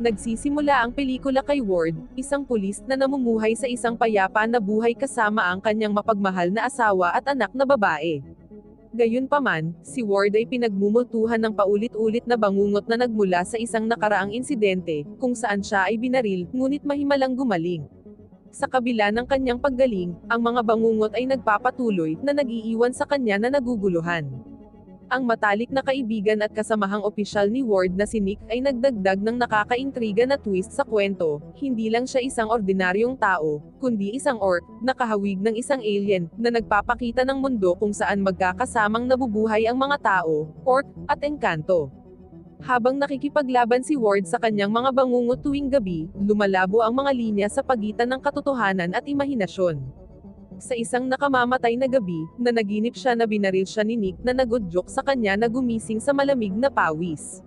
Nagsisimula ang pelikula kay Ward, isang pulis na namumuhay sa isang payapa na buhay kasama ang kanyang mapagmahal na asawa at anak na babae. Gayunpaman, si Ward ay pinagmumultuhan ng paulit-ulit na bangungot na nagmula sa isang nakaraang insidente, kung saan siya ay binaril, ngunit mahimalang gumaling. Sa kabila ng kanyang paggaling, ang mga bangungot ay nagpapatuloy na nag-iiwan sa kanya na naguguluhan. Ang matalik na kaibigan at kasamahang opisyal ni Ward na si Nick ay nagdagdag ng nakakaintriga na twist sa kwento. Hindi lang siya isang ordinaryong tao, kundi isang orc, na kahawig ng isang alien, na nagpapakita ng mundo kung saan magkakasamang nabubuhay ang mga tao, orc, at engkanto. Habang nakikipaglaban si Ward sa kanyang mga bangungot tuwing gabi, lumalabo ang mga linya sa pagitan ng katotohanan at imahinasyon. Sa isang nakamamatay na gabi, nanaginip siya na binaril siya ni Nick na nagudyok sa kanya na gumising sa malamig na pawis.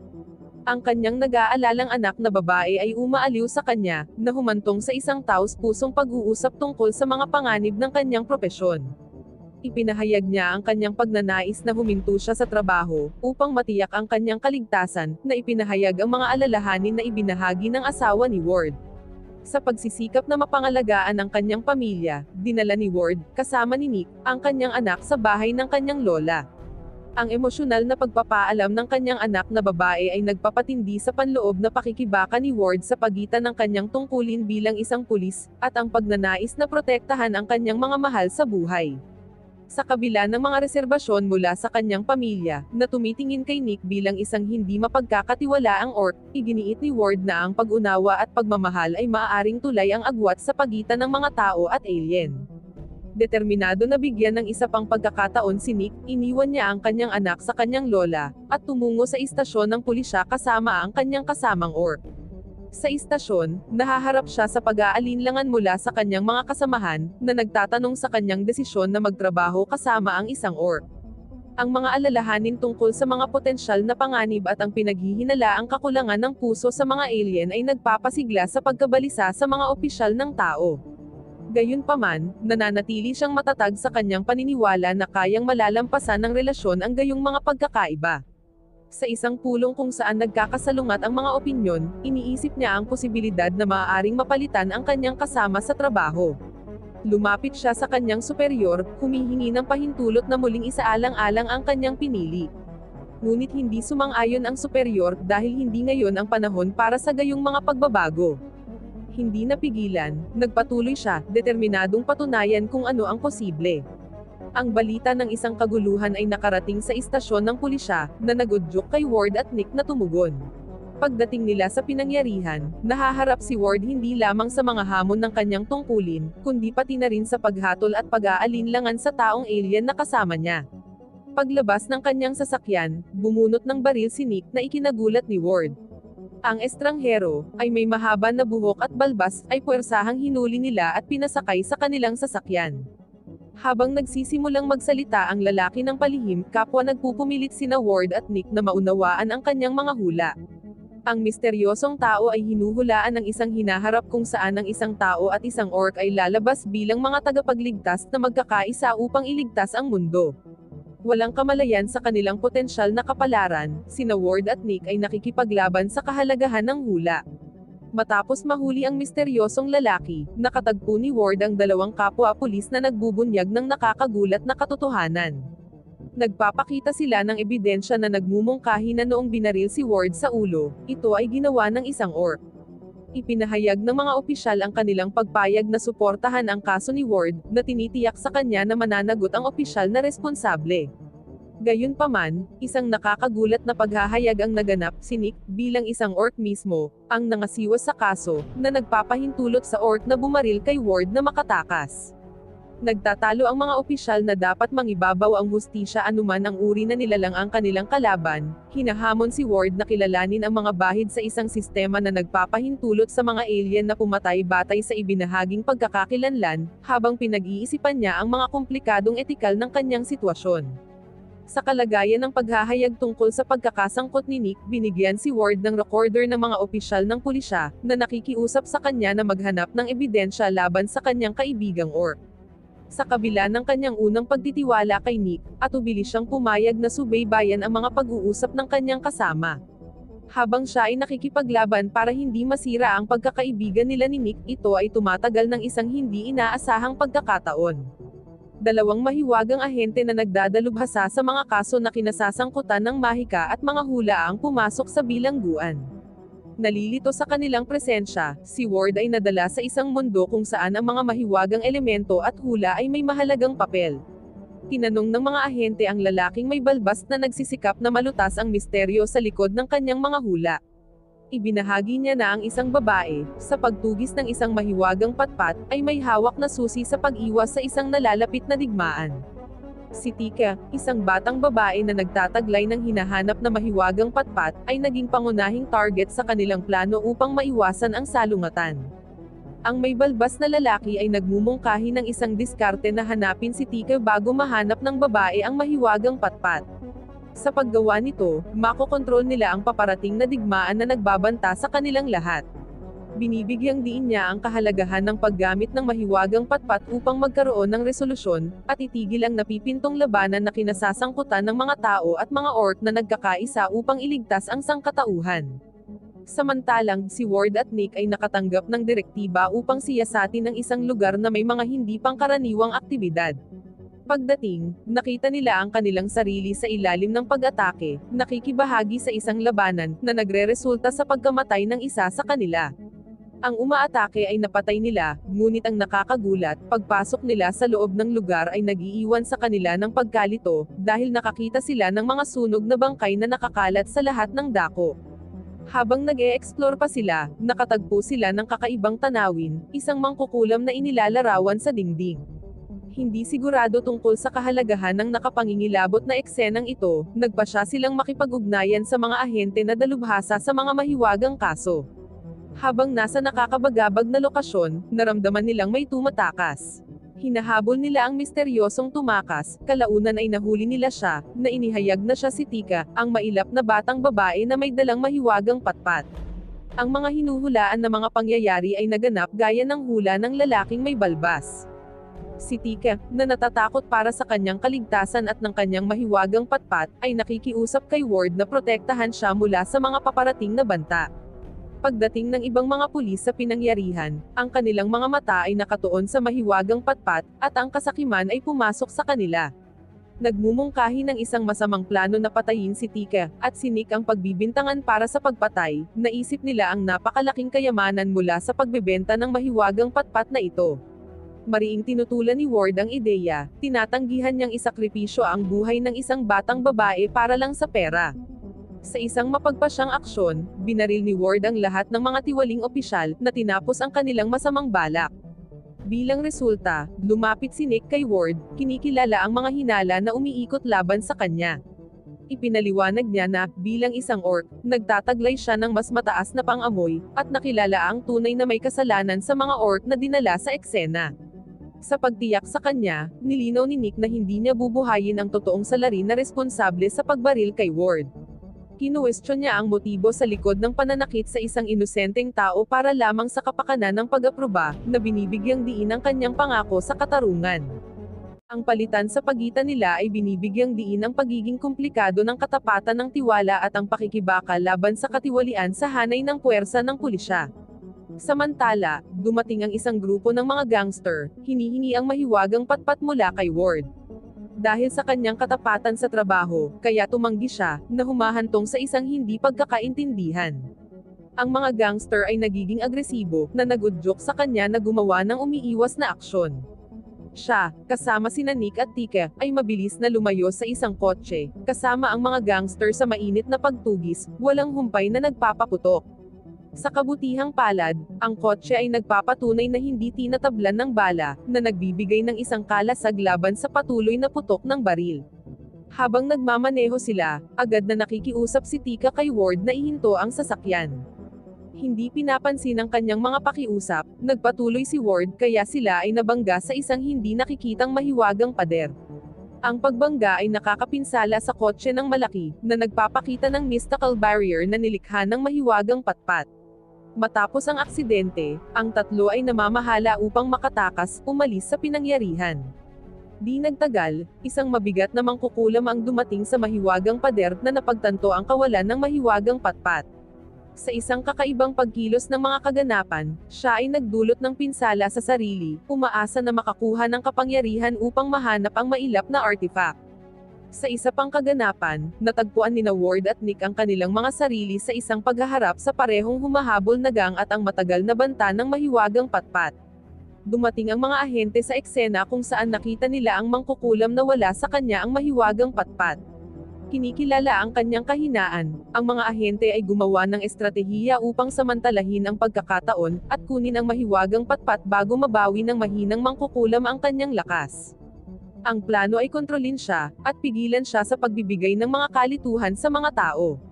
Ang kanyang nag-aalalang anak na babae ay umaaliw sa kanya, na humantong sa isang taos-pusong pag-uusap tungkol sa mga panganib ng kanyang propesyon. Ipinahayag niya ang kanyang pagnanais na huminto siya sa trabaho, upang matiyak ang kanyang kaligtasan, na ipinahayag ang mga alalahanin na ibinahagi ng asawa ni Ward. Sa pagsisikap na mapangalagaan ang kanyang pamilya, dinala ni Ward, kasama ni Nick, ang kanyang anak sa bahay ng kanyang lola. Ang emosyonal na pagpapaalam ng kanyang anak na babae ay nagpapatindi sa panloob na pakikibaka ni Ward sa pagitan ng kanyang tungkulin bilang isang pulis, at ang pagnanais na protektahan ang kanyang mga mahal sa buhay. Sa kabila ng mga reserbasyon mula sa kanyang pamilya, na tumitingin kay Nick bilang isang hindi mapagkakatiwalaang orc, iginiit ni Ward na ang pag-unawa at pagmamahal ay maaaring tulay ang agwat sa pagitan ng mga tao at alien. Determinado na bigyan ng isa pang pagkakataon si Nick, iniwan niya ang kanyang anak sa kanyang lola, at tumungo sa istasyon ng pulisya kasama ang kanyang kasamang orc. Sa istasyon, nahaharap siya sa pag-aalinlangan mula sa kanyang mga kasamahan, na nagtatanong sa kanyang desisyon na magtrabaho kasama ang isang orc. Ang mga alalahanin tungkol sa mga potensyal na panganib at ang pinaghihinalaang kakulangan ng puso sa mga alien ay nagpapasigla sa pagkabalisa sa mga opisyal ng tao. Gayunpaman, nananatili siyang matatag sa kanyang paniniwala na kayang malalampasan ng relasyon ang gayong mga pagkakaiba. Sa isang pulong kung saan nagkakasalungat ang mga opinyon, iniisip niya ang posibilidad na maaaring mapalitan ang kanyang kasama sa trabaho. Lumapit siya sa kanyang superior, humihingi ng pahintulot na muling isaalang-alang ang kanyang pinili. Ngunit hindi sumang-ayon ang superior dahil hindi ngayon ang panahon para sa gayong mga pagbabago. Hindi napigilan, nagpatuloy siya, determinadong patunayan kung ano ang posible. Ang balita ng isang kaguluhan ay nakarating sa istasyon ng pulisya, na nagudyok kay Ward at Nick na tumugon. Pagdating nila sa pinangyarihan, nahaharap si Ward hindi lamang sa mga hamon ng kanyang tungkulin, kundi pati na rin sa paghatol at pag-aalinlangan sa taong alien na kasama niya. Paglabas ng kanyang sasakyan, bumunot ng baril si Nick na ikinagulat ni Ward. Ang estranghero, ay may mahaba na buhok at balbas, ay puwersahang hinuli nila at pinasakay sa kanilang sasakyan. Habang nagsisimulang magsalita ang lalaki ng palihim, kapwa nagpupumilit sina Ward at Nick na maunawaan ang kanyang mga hula. Ang misteryosong tao ay hinuhulaan ng isang hinaharap kung saan ang isang tao at isang orc ay lalabas bilang mga tagapagligtas na magkakaisa upang iligtas ang mundo. Walang kamalayan sa kanilang potensyal na kapalaran, sina Ward at Nick ay nakikipaglaban sa kahalagahan ng hula. Matapos mahuli ang misteryosong lalaki, nakatagpo ni Ward ang dalawang kapwa-pulis na nagbubunyag ng nakakagulat na katotohanan. Nagpapakita sila ng ebidensya na nagmumungkahi na noong binaril si Ward sa ulo, ito ay ginawa ng isang orc. Ipinahayag ng mga opisyal ang kanilang pagpayag na suportahan ang kaso ni Ward, na tinitiyak sa kanya na mananagot ang opisyal na responsable. Gayunpaman, isang nakakagulat na paghahayag ang naganap, si Nick, bilang isang orc mismo, ang nangasiwas sa kaso, na nagpapahintulot sa orc na bumaril kay Ward na makatakas. Nagtatalo ang mga opisyal na dapat mangibabaw ang hustisya anuman ang uri na nilalang ang kanilang kalaban, hinahamon si Ward na kilalanin ang mga bahid sa isang sistema na nagpapahintulot sa mga alien na pumatay batay sa ibinahaging pagkakakilanlan, habang pinag-iisipan niya ang mga komplikadong etikal ng kanyang sitwasyon. Sa kalagayan ng paghahayag tungkol sa pagkakasangkot ni Nick, binigyan si Ward ng recorder ng mga opisyal ng pulisya, na nakikiusap sa kanya na maghanap ng ebidensya laban sa kanyang kaibigang orc. Sa kabila ng kanyang unang pagtitiwala kay Nick, atubilis siyang pumayag na subaybayan ang mga pag-uusap ng kanyang kasama. Habang siya ay nakikipaglaban para hindi masira ang pagkakaibigan nila ni Nick, ito ay tumatagal ng isang hindi inaasahang pagkakataon. Dalawang mahiwagang ahente na nagdadalubhasa sa mga kaso na kinasasangkutan ng mahika at mga hula ang pumasok sa bilangguan. Nalilito sa kanilang presensya, si Ward ay nadala sa isang mundo kung saan ang mga mahiwagang elemento at hula ay may mahalagang papel. Tinanong ng mga ahente ang lalaking may balbas na nagsisikap na malutas ang misteryo sa likod ng kanyang mga hula. Ibinahagi niya na ang isang babae, sa pagtugis ng isang mahiwagang patpat, ay may hawak na susi sa pag-iwas sa isang nalalapit na digmaan. Si Tika, isang batang babae na nagtataglay ng hinahanap na mahiwagang patpat, ay naging pangunahing target sa kanilang plano upang maiwasan ang salungatan. Ang may balbas na lalaki ay nagmumungkahi ng isang diskarte na hanapin si Tika bago mahanap ng babae ang mahiwagang patpat. Sa paggawa nito, makokontrol nila ang paparating na digmaan na nagbabanta sa kanilang lahat. Binibigyang diin niya ang kahalagahan ng paggamit ng mahiwagang patpat upang magkaroon ng resolusyon, at itigil ang napipintong labanan na kinasasangkutan ng mga tao at mga orc na nagkakaisa upang iligtas ang sangkatauhan. Samantalang, si Ward at Nick ay nakatanggap ng direktiba upang siyasatin ang isang lugar na may mga hindi pangkaraniwang aktibidad. Pagdating, nakita nila ang kanilang sarili sa ilalim ng pag-atake, nakikibahagi sa isang labanan, na nagreresulta sa pagkamatay ng isa sa kanila. Ang umaatake ay napatay nila, ngunit ang nakakagulat, pagpasok nila sa loob ng lugar ay nag-iiwan sa kanila ng pagkalito, dahil nakakita sila ng mga sunog na bangkay na nakakalat sa lahat ng dako. Habang nag-e-explore pa sila, nakatagpo sila ng kakaibang tanawin, isang mangkukulam na inilalarawan sa dingding. Hindi sigurado tungkol sa kahalagahan ng nakapangingilabot na eksenang ito, nagpasya silang makipag-ugnayan sa mga ahente na dalubhasa sa mga mahiwagang kaso. Habang nasa nakakabagabag na lokasyon, naramdaman nilang may tumatakas. Hinahabol nila ang misteryosong tumakas, kalaunan ay nahuli nila siya, na inihayag na siya si Tika, ang mailap na batang babae na may dalang mahiwagang patpat. Ang mga hinuhulaan na mga pangyayari ay naganap gaya ng hula ng lalaking may balbas. Si Tika, na natatakot para sa kanyang kaligtasan at ng kanyang mahiwagang patpat, ay nakikiusap kay Ward na protektahan siya mula sa mga paparating na banta. Pagdating ng ibang mga pulis sa pinangyarihan, ang kanilang mga mata ay nakatuon sa mahiwagang patpat, at ang kasakiman ay pumasok sa kanila. Nagmumungkahi ng isang masamang plano na patayin si Tika, at si Nick ang pagbibintangan para sa pagpatay, naisip nila ang napakalaking kayamanan mula sa pagbebenta ng mahiwagang patpat na ito. Mariing tinutulan ni Ward ang ideya, tinatanggihan niyang isakripisyo ang buhay ng isang batang babae para lang sa pera. Sa isang mapagpasyang aksyon, binaril ni Ward ang lahat ng mga tiwaling opisyal, na tinapos ang kanilang masamang balak. Bilang resulta, lumapit si Nick kay Ward, kinikilala ang mga hinala na umiikot laban sa kanya. Ipinaliwanag niya na, bilang isang orc, nagtataglay siya ng mas mataas na pang-amoy, at nakilala ang tunay na may kasalanan sa mga orc na dinala sa eksena. Sa pagtiyak sa kanya, nilinaw ni Nick na hindi niya bubuhayin ang totoong salarin na responsable sa pagbaril kay Ward. Kinuwestiyon niya ang motibo sa likod ng pananakit sa isang inosenteng tao para lamang sa kapakanan ng pag-aproba, na binibigyang diin ang kanyang pangako sa katarungan. Ang palitan sa pagitan nila ay binibigyang diin ang pagiging komplikado ng katapatan ng tiwala at ang pakikibaka laban sa katiwalian sa hanay ng puwersa ng pulisya. Samantala, dumating ang isang grupo ng mga gangster, hinihingi ang mahiwagang patpat mula kay Ward. Dahil sa kanyang katapatan sa trabaho, kaya tumanggi siya, na humahantong sa isang hindi pagkakaintindihan. Ang mga gangster ay nagiging agresibo, na nagudyok sa kanya na gumawa ng umiiwas na aksyon. Siya, kasama sina Nick at Tika, ay mabilis na lumayo sa isang kotse, kasama ang mga gangster sa mainit na pagtugis, walang humpay na nagpapaputok. Sa kabutihang palad, ang kotse ay nagpapatunay na hindi tinatablan ng bala, na nagbibigay ng isang kalasag laban sa patuloy na putok ng baril. Habang nagmamaneho sila, agad na nakikiusap si Tika kay Ward na ihinto ang sasakyan. Hindi pinapansin ang kanyang mga pakiusap, nagpatuloy si Ward kaya sila ay nabangga sa isang hindi nakikitang mahiwagang pader. Ang pagbangga ay nakakapinsala sa kotse ng malaki, na nagpapakita ng mystical barrier na nilikha ng mahiwagang patpat. Matapos ang aksidente, ang tatlo ay namamahala upang makatakas, umalis sa pinangyarihan. Di nagtagal, isang mabigat na mangkukulam ang dumating sa mahiwagang pader na napagtanto ang kawalan ng mahiwagang patpat. Sa isang kakaibang pagkilos ng mga kaganapan, siya ay nagdulot ng pinsala sa sarili, umaasa na makakuha ng kapangyarihan upang mahanap ang mailap na artifact. Sa isa pang kaganapan, natagpuan nina Ward at Nick ang kanilang mga sarili sa isang paghaharap sa parehong humahabol na gang at ang matagal na banta ng mahiwagang patpat. Dumating ang mga ahente sa eksena kung saan nakita nila ang mangkukulam na wala sa kanya ang mahiwagang patpat. Kinikilala ang kanyang kahinaan, ang mga ahente ay gumawa ng estratehiya upang samantalahin ang pagkakataon, at kunin ang mahiwagang patpat bago mabawi ng mahinang mangkukulam ang kanyang lakas. Ang plano ay kontrolin siya, at pigilan siya sa pagbibigay ng mga kalituhan sa mga tao.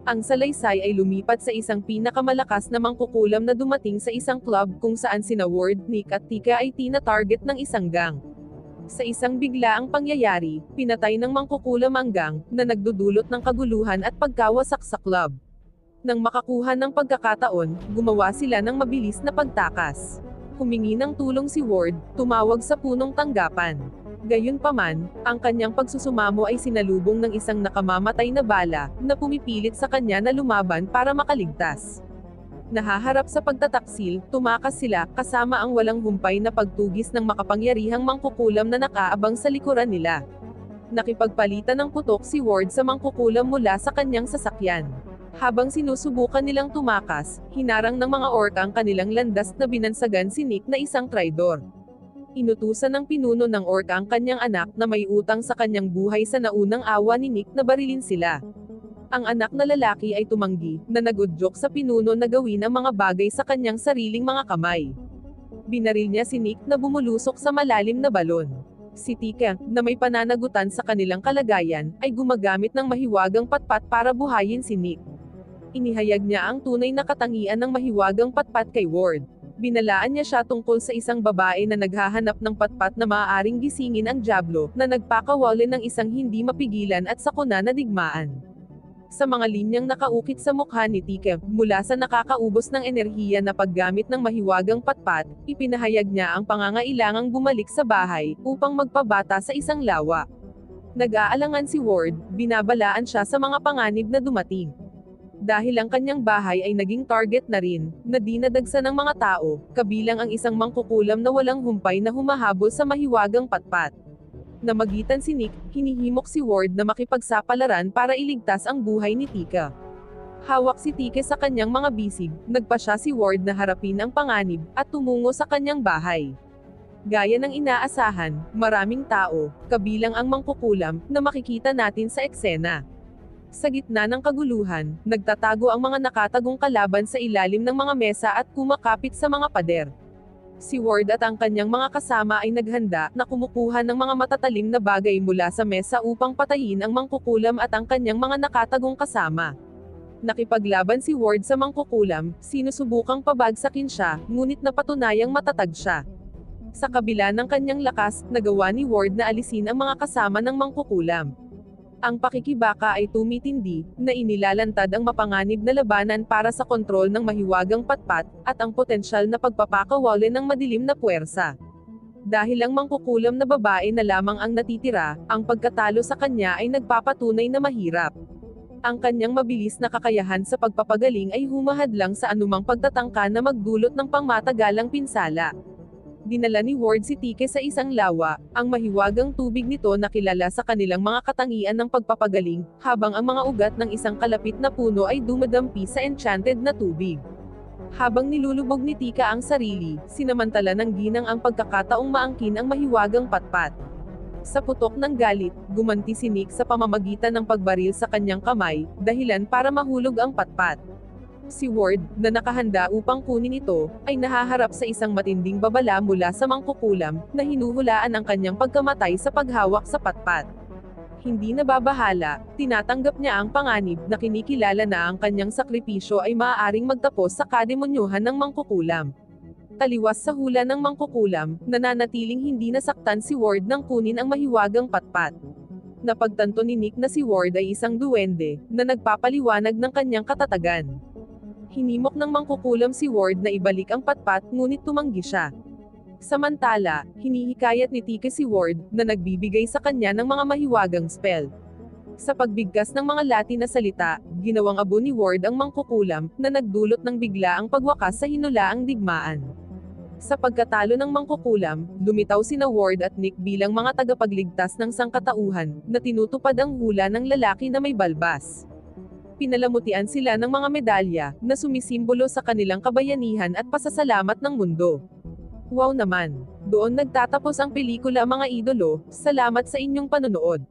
Ang salaysay ay lumipat sa isang pinakamalakas na mangkukulam na dumating sa isang club kung saan sina Ward, Nick at Tika ay tina-target ng isang gang. Sa isang biglaang pangyayari, pinatay ng mangkukulam ang gang, na nagdudulot ng kaguluhan at pagkawasak sa club. Nang makakuha ng pagkakataon, gumawa sila ng mabilis na pagtakas. Humingi ng tulong si Ward, tumawag sa punong tanggapan. Gayunpaman, ang kanyang pagsusumamo ay sinalubong ng isang nakamamatay na bala, na pumipilit sa kanya na lumaban para makaligtas. Nahaharap sa pagtataksil, tumakas sila, kasama ang walang humpay na pagtugis ng makapangyarihang mangkukulam na nakaabang sa likuran nila. Nakipagpalitan ng putok si Ward sa mangkukulam mula sa kanyang sasakyan. Habang sinusubukan nilang tumakas, hinarang ng mga orc ang kanilang landas na binansagan si Nick na isang traidor. Inutusan ng pinuno ng orc ang kanyang anak na may utang sa kanyang buhay sa naunang awa ni Nick na barilin sila. Ang anak na lalaki ay tumanggi, na nagudyok sa pinuno na gawin ang mga bagay sa kanyang sariling mga kamay. Binaril niya si Nick na bumulusok sa malalim na balon. Si Tika, na may pananagutan sa kanilang kalagayan, ay gumagamit ng mahiwagang patpat para buhayin si Nick. Inihayag niya ang tunay na katangian ng mahiwagang patpat kay Ward. Binalaan niya siya tungkol sa isang babae na naghahanap ng patpat na maaaring gisingin ang dyablo, na nagpakawali ng isang hindi mapigilan at sakuna na digmaan. Sa mga linyang nakaukit sa mukha ni Tika, mula sa nakakaubos ng enerhiya na paggamit ng mahiwagang patpat, ipinahayag niya ang pangangailangang bumalik sa bahay, upang magpabata sa isang lawa. Nag-aalangan si Ward, binabalaan siya sa mga panganib na dumating. Dahil ang kanyang bahay ay naging target na rin, na dinadagsa ng mga tao, kabilang ang isang mangkukulam na walang humpay na humahabol sa mahiwagang patpat. Namagitan si Nick, hinihimok si Ward na makipagsapalaran para iligtas ang buhay ni Tika. Hawak si Tika sa kanyang mga bisig, nagpasya si Ward na harapin ang panganib, at tumungo sa kanyang bahay. Gaya ng inaasahan, maraming tao, kabilang ang mangkukulam, na makikita natin sa eksena. Sa gitna ng kaguluhan, nagtatago ang mga nakatagong kalaban sa ilalim ng mga mesa at kumakapit sa mga pader. Si Ward at ang kanyang mga kasama ay naghanda na kumukuha ng mga matatalim na bagay mula sa mesa upang patayin ang mangkukulam at ang kanyang mga nakatagong kasama. Nakipaglaban si Ward sa mangkukulam, sinusubukang pabagsakin siya, ngunit napatunayang matatag siya. Sa kabila ng kanyang lakas, nagawa ni Ward na alisin ang mga kasama ng mangkukulam. Ang pakikibaka ay tumitindi, na inilalantad ang mapanganib na labanan para sa kontrol ng mahiwagang patpat, at ang potensyal na pagpapakawala ng madilim na puwersa. Dahil ang mangkukulam na babae na lamang ang natitira, ang pagkatalo sa kanya ay nagpapatunay na mahirap. Ang kanyang mabilis na kakayahan sa pagpapagaling ay humahadlang sa anumang pagtatangka na magdulot ng pangmatagalang pinsala. Dinala ni Ward si Tika sa isang lawa, ang mahiwagang tubig nito na kilala sa kanilang mga katangian ng pagpapagaling, habang ang mga ugat ng isang kalapit na puno ay dumadampi sa enchanted na tubig. Habang nilulubog ni Tika ang sarili, sinamantala ng ginang ang pagkakataong maangkin ang mahiwagang patpat. Sa putok ng galit, gumanti si Nick sa pamamagitan ng pagbaril sa kanyang kamay, dahilan para mahulog ang patpat. Si Ward, na nakahanda upang kunin ito, ay nahaharap sa isang matinding babala mula sa mangkukulam, na hinuhulaan ang kanyang pagkamatay sa paghawak sa patpat. Hindi nababahala, tinatanggap niya ang panganib na kinikilala na ang kanyang sakripisyo ay maaaring magtapos sa kademonyuhan ng mangkukulam. Taliwas sa hula ng mangkukulam, nananatiling hindi nasaktan si Ward nang kunin ang mahiwagang patpat. Napagtanto ni Nick na si Ward ay isang duwende, na nagpapaliwanag ng kanyang katatagan. Hinimok ng mangkukulam si Ward na ibalik ang patpat, ngunit tumanggi siya. Samantala, hinihikayat ni Tika si Ward, na nagbibigay sa kanya ng mga mahiwagang spell. Sa pagbigkas ng mga Latin na salita, ginawang abo ni Ward ang mangkukulam, na nagdulot ng biglaang pagwakas sa hinulaang digmaan. Sa pagkatalo ng mangkukulam, lumitaw sina Ward at Nick bilang mga tagapagligtas ng sangkatauhan, na tinutupad ang hula ng lalaki na may balbas. Pinalamutian sila ng mga medalya, na sumisimbolo sa kanilang kabayanihan at pasasalamat ng mundo. Wow naman! Doon nagtatapos ang pelikula mga idolo, salamat sa inyong panonood.